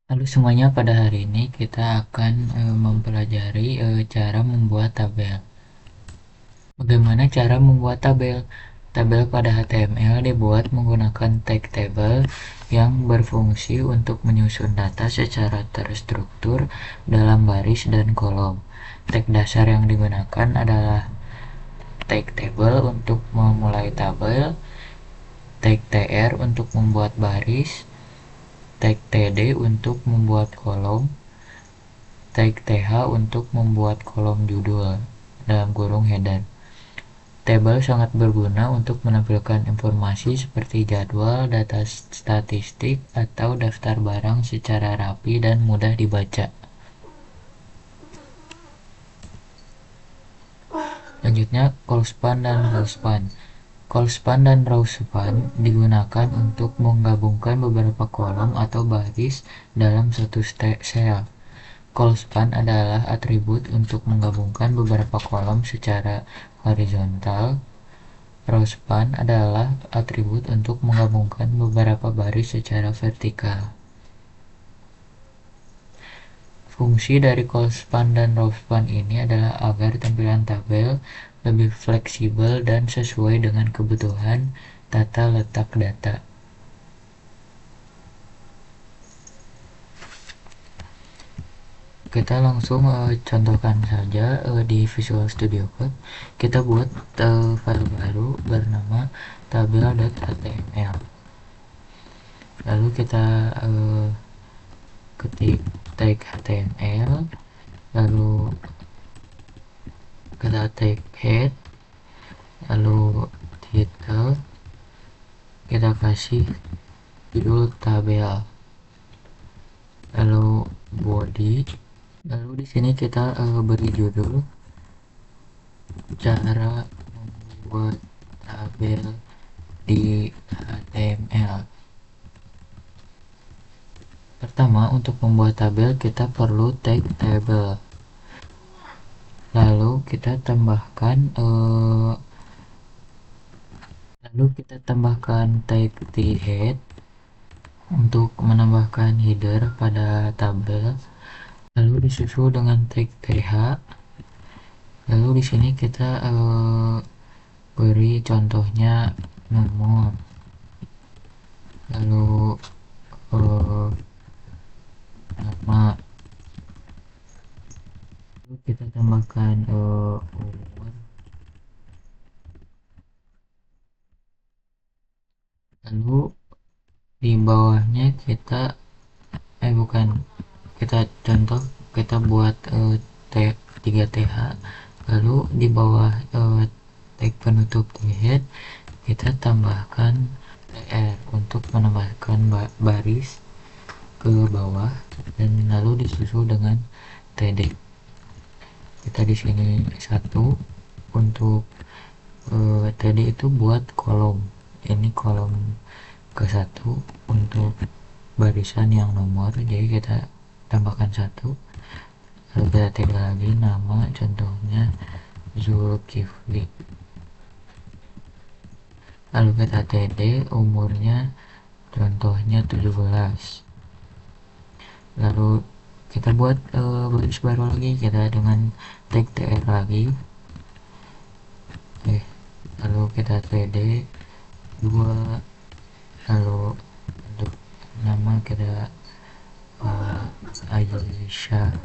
Halo semuanya, pada hari ini kita akan mempelajari cara membuat tabel. Bagaimana cara membuat tabel? Tabel pada HTML dibuat menggunakan tag table yang berfungsi untuk menyusun data secara terstruktur dalam baris dan kolom. Tag dasar yang digunakan adalah tag table untuk memulai tabel, tag tr untuk membuat baris, tag td untuk membuat kolom, tag th untuk membuat kolom judul dalam kurung header. Tabel sangat berguna untuk menampilkan informasi seperti jadwal, data statistik, atau daftar barang secara rapi dan mudah dibaca. Selanjutnya, call-span dan row-span. Call-span dan row-span digunakan untuk menggabungkan beberapa kolom atau baris dalam satu sel. Call-span adalah atribut untuk menggabungkan beberapa kolom secara horizontal. Row-span adalah atribut untuk menggabungkan beberapa baris secara vertikal. Fungsi dari call-span dan row-span ini adalah agar tampilan tabel lebih fleksibel dan sesuai dengan kebutuhan tata letak data. Kita langsung contohkan saja di Visual Studio Code. Kita buat file baru bernama tabel.html. Lalu kita ketik tag html, lalu kita tag head, lalu title, kita kasih judul tabel, lalu body, lalu di sini kita beri judul cara membuat tabel di HTML. Pertama, untuk membuat tabel kita perlu tag table, lalu kita tambahkan tag head untuk menambahkan header pada tabel, lalu disusul dengan tag th. Lalu di sini kita beri contohnya nomor, lalu nama, lalu kita tambahkan umur, lalu di bawahnya kita contoh kita buat 3th, lalu di bawah tag penutup head kita tambahkan tr untuk menambahkan baris ke bawah, dan lalu disusul dengan td. Kita di sini satu untuk td itu buat kolom, ini kolom ke satu untuk barisan yang nomor, jadi kita tambahkan satu, lalu kita tag lagi nama, contohnya Zulkifli, lalu kita td umurnya, contohnya 17, lalu kita buat baris baru lagi, kita dengan tag tr lagi, lalu kita td 2, lalu untuk nama kita Aisyah,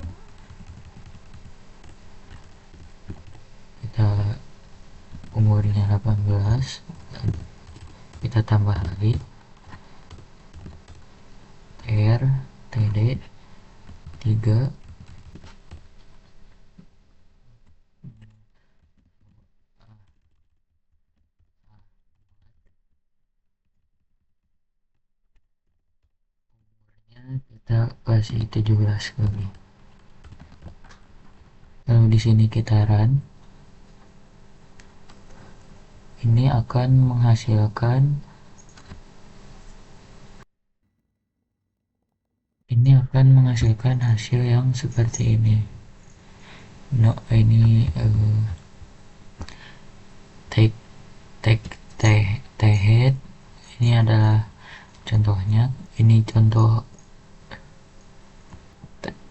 kita umurnya 18, kita tambah lagi tr td 3, kita kasih 17 lagi. Lalu di sini kita run. Ini akan menghasilkan hasil yang seperti ini. Ini tag head, ini adalah contohnya, ini contoh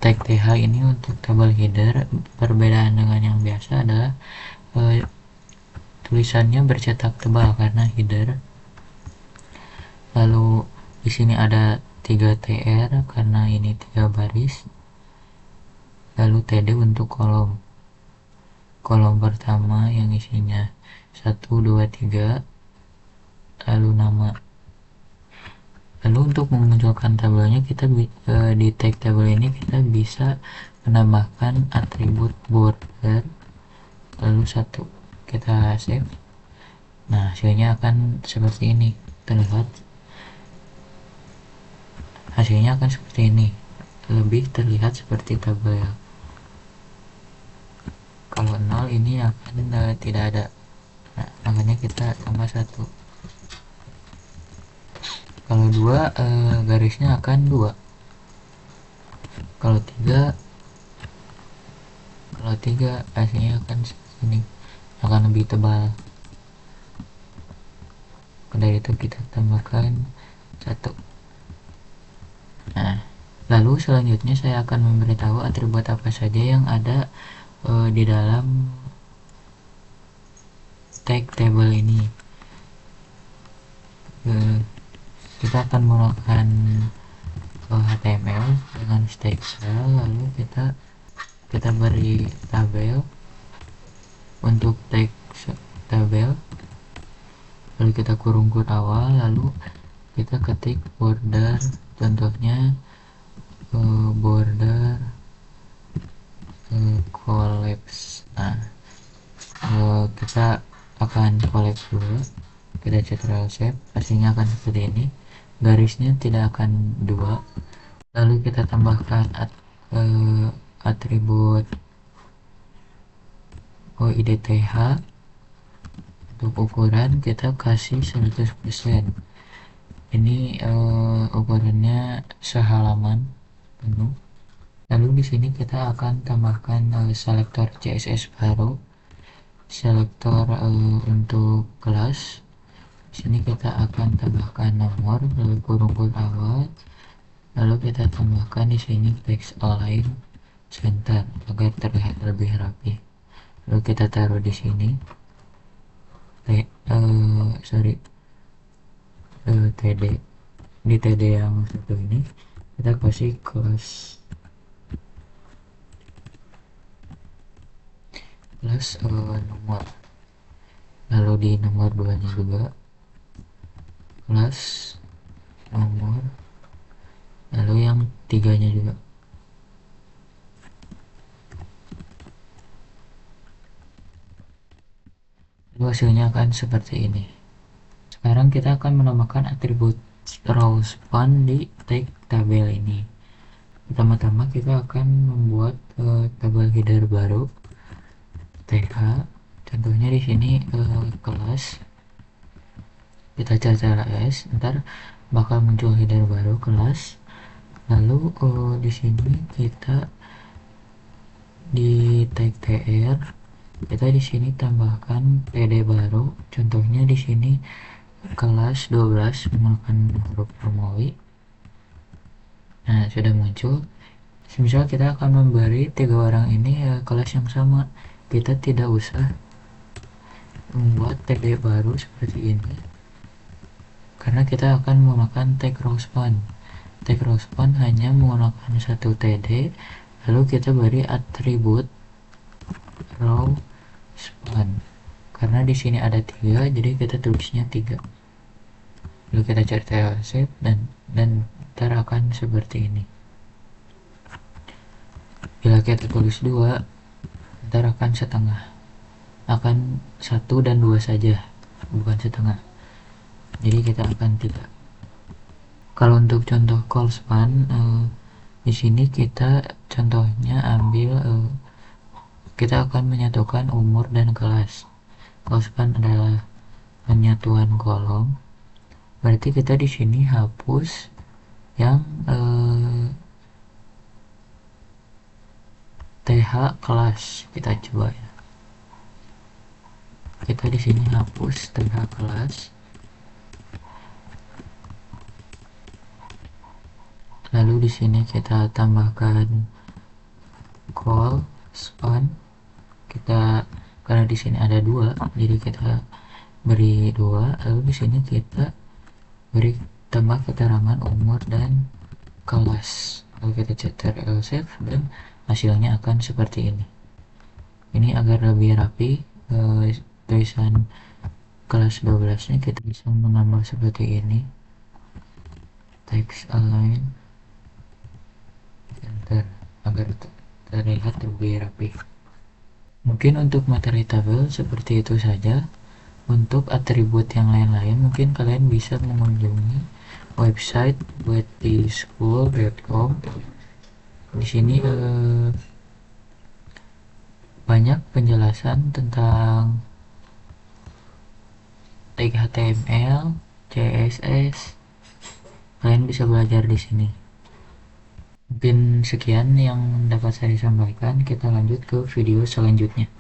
tag TH ini untuk tabel header, perbedaan dengan yang biasa adalah tulisannya bercetak tebal karena header. Lalu di sini ada 3 TR karena ini 3 baris. Lalu TD untuk kolom pertama yang isinya 1, 2, 3, lalu nama. Lalu untuk memunculkan tabelnya, kita di tag tabel ini kita bisa menambahkan atribut border, lalu 1 kita save. Nah, hasilnya akan seperti ini, lebih terlihat seperti tabel. Kalau 0 ini akan tidak ada. Nah, makanya kita tambah 1. Kalau 2 garisnya akan 2. Kalau 3 hasilnya akan seperti ini, akan lebih tebal. Dari itu kita tambahkan 1. Nah, lalu selanjutnya saya akan memberitahu atribut apa saja yang ada di dalam tag table ini. Kita akan menggunakan HTML dengan style, lalu kita beri tabel untuk tag tabel, lalu kita kurung awal, lalu kita ketik border, contohnya border collapse. Nah, kita akan collapse dulu, kita Ctrl Shape, hasilnya akan seperti ini, garisnya tidak akan 2. Lalu kita tambahkan atribut OIDTH. Untuk ukuran kita kasih 100%. Ini ukurannya sehalaman penuh. Lalu di sini kita akan tambahkan selektor CSS baru, selektor untuk kelas. Di sini kita akan tambahkan nomor, lalu kurung awal, lalu kita tambahkan di sini text align center agar terlihat lebih rapi. Lalu kita taruh di sini TD, di TD yang satu ini kita kasih kelas nomor, lalu di nomor 2 nya juga kelas nomor, lalu yang 3 nya juga. Lalu hasilnya akan seperti ini. Sekarang kita akan menambahkan atribut row span di tag tabel ini. Pertama-tama kita akan membuat tabel header baru, TH. Contohnya di sini kelas. Kita Ctrl S, ntar bakal muncul header baru kelas. Lalu di sini kita di tag TR, kita di sini tambahkan PD baru. Contohnya di sini kelas 12 menggunakan huruf Romawi. Nah, sudah muncul. Misal kita akan memberi 3 orang ini kelas yang sama, kita tidak usah membuat TD baru seperti ini karena kita akan menggunakan tag row span. Tag row span hanya menggunakan 1 TD, lalu kita beri atribut row span. Karena di sini ada 3, jadi kita tulisnya 3. Lalu kita cari save dan ntar akan seperti ini. Bila kita tulis 2, ntar akan setengah. Akan 1 dan 2 saja, bukan setengah. Jadi kita akan 3. Kalau untuk contoh call span, di sini kita contohnya ambil kita akan menyatukan umur dan kelas. Call span adalah penyatuan kolom. Berarti kita di sini hapus yang TH kelas. Kita coba ya. Kita di sini hapus TH kelas. Lalu di sini kita tambahkan call span, kita karena di sini ada dua, jadi kita beri dua, lalu di sini kita beri tambah keterangan umur dan kelas, lalu kita ctrl save dan hasilnya akan seperti ini. Ini agar lebih rapi, tulisan kelas 12 nya kita bisa menambah seperti ini, text align enter, agar terlihat lebih rapi. Mungkin untuk materi tabel seperti itu saja. Untuk atribut yang lain-lain mungkin kalian bisa mengunjungi website wetyschool.com. Di sini banyak penjelasan tentang tag HTML, CSS. Kalian bisa belajar di sini. Mungkin sekian yang dapat saya sampaikan. Kita lanjut ke video selanjutnya.